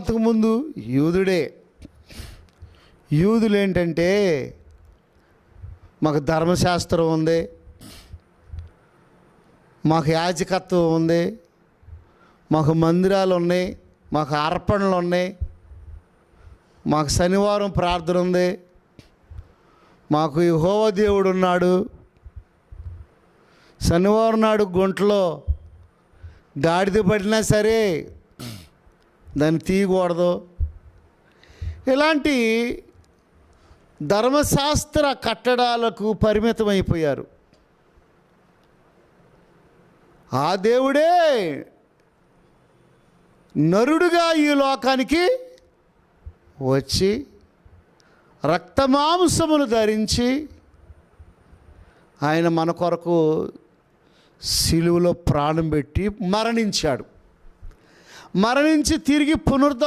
అంతకుముందు యూదుడే. యూదులు ఏంటంటే మాకు ధర్మశాస్త్రం ఉంది, మాకు యాజకత్వం ఉంది, మాకు మందిరాలు ఉన్నాయి, మాకు అర్పణలు ఉన్నాయి, మాకు శనివారం ప్రార్థన ఉంది, మాకు యెహోవా దేవుడు ఉన్నాడు, శనివారం నాడు గుంటలో గాడిద పడినా సరే దాన్ని తీయకూడదు. ఇలాంటి ధర్మశాస్త్ర కట్టడాలకు పరిమితమైపోయారు. ఆ దేవుడే నరుడుగా ఈ లోకానికి వచ్చి రక్తమాంసములు ధరించి ఆయన మన కొరకు సిలువలో ప్రాణం పెట్టి మరణించాడు. మరణించి తిరిగి పునరుద్ధ